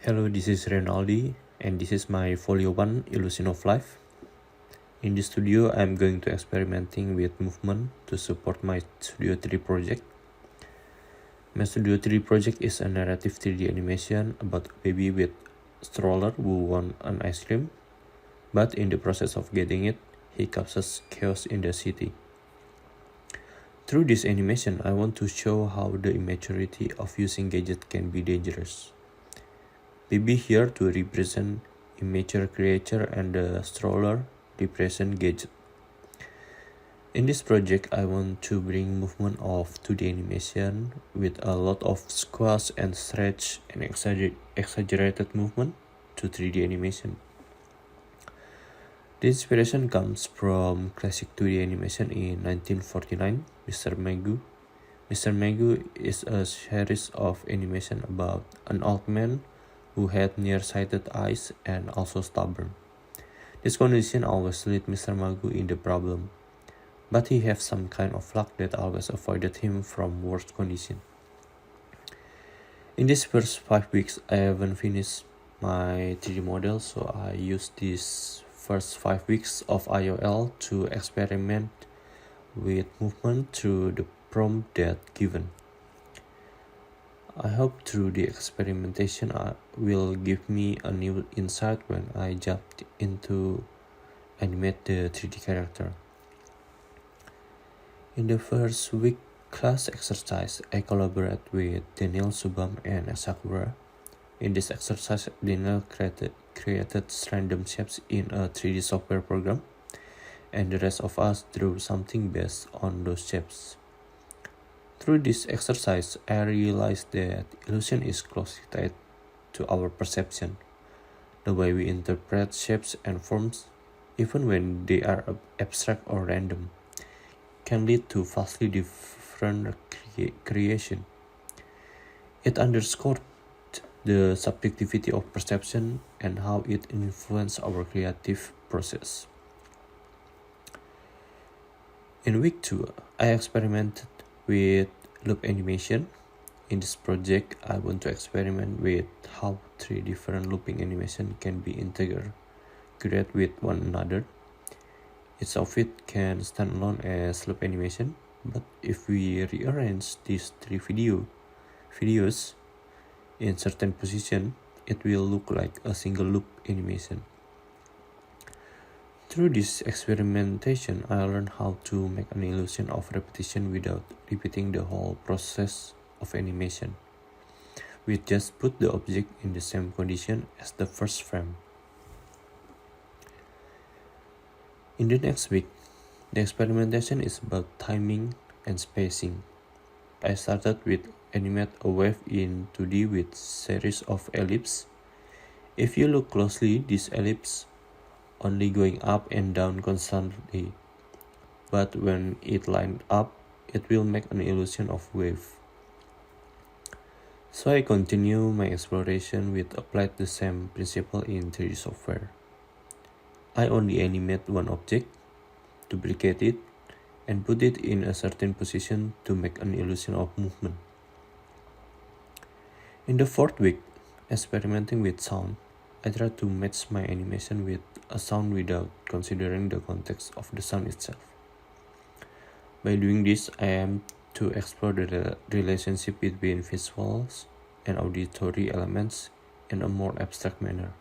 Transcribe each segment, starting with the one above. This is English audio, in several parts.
Hello, this is Renaldi, and this is my Folio 1 Illusion of Life. In this studio, I'm going to experimenting with movement to support my Studio 3 project. My Studio 3 project is a narrative 3D animation about a baby with stroller who wants an ice cream, but in the process of getting it, he causes chaos in the city. Through this animation, I want to show how the immaturity of using gadgets can be dangerous. Baby here to represent immature creature and the stroller represent gadget. In this project, I want to bring movement of 2D animation with a lot of squash and stretch and exaggerated movement to 3D animation. The inspiration comes from classic 2D animation in 1949, Mr. Magoo. Mr. Magoo is a series of animation about an old man who had nearsighted eyes and also stubborn. This condition always led Mr. Magoo in the problem, but he had some kind of luck that always avoided him from worse condition. In these first 5 weeks, I haven't finished my 3D model, so I used these first 5 weeks of IOL to experiment with movement through the prompt that given. I hope through the experimentation will give me a new insight when I jumped into animate the 3D character. In the first week class exercise, I collaborate with Daniel Subam and Sakura. In this exercise, Daniel created random shapes in a 3D software program, and the rest of us drew something based on those shapes. Through this exercise, I realized that illusion is closely tied to our perception. The way we interpret shapes and forms, even when they are abstract or random, can lead to vastly different creation. It underscored the subjectivity of perception and how it influences our creative process. In week 2, I experimented with loop animation. In this project, I want to experiment with how 3 different looping animation can be integrated with one another. Each of it can stand alone as loop animation, but if we rearrange these 3 videos in certain position, it will look like a single loop animation. Through this experimentation, I learned how to make an illusion of repetition without repeating the whole process of animation. We just put the object in the same condition as the first frame. In the next week, the experimentation is about timing and spacing. I started with animate a wave in 2D with series of ellipses. If you look closely, this ellipse only going up and down constantly, but when it lined up, it will make an illusion of wave. So I continue my exploration with applied the same principle in 3D software. I only animate one object, duplicate it, and put it in a certain position to make an illusion of movement. In the 4th week, experimenting with sound, I try to match my animation with a sound without considering the context of the sound itself. By doing this, I aim to explore the relationship between visuals and auditory elements in a more abstract manner.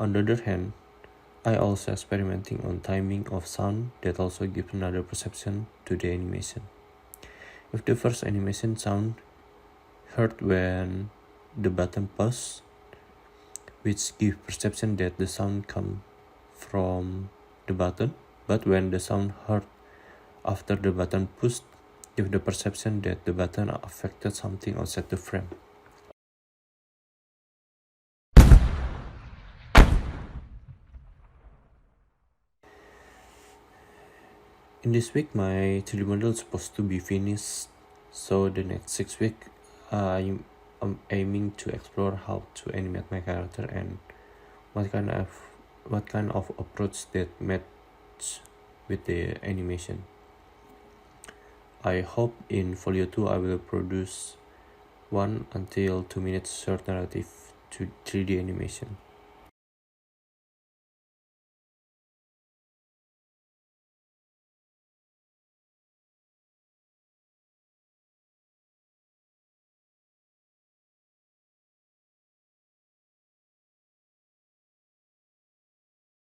On the other hand, I also experimenting on timing of sound that also gives another perception to the animation. If the first animation sound heard when the button pushed, which gives perception that the sound comes from the button, but when the sound heard after the button pushed, give the perception that the button affected something outside the frame. In this week, my 3D model is supposed to be finished, so the next 6 weeks, I'm aiming to explore how to animate my character and what kind of what kind of approach that match with the animation. I hope in Folio 2 I will produce 1 until 2 minutes short narrative to 3D animation.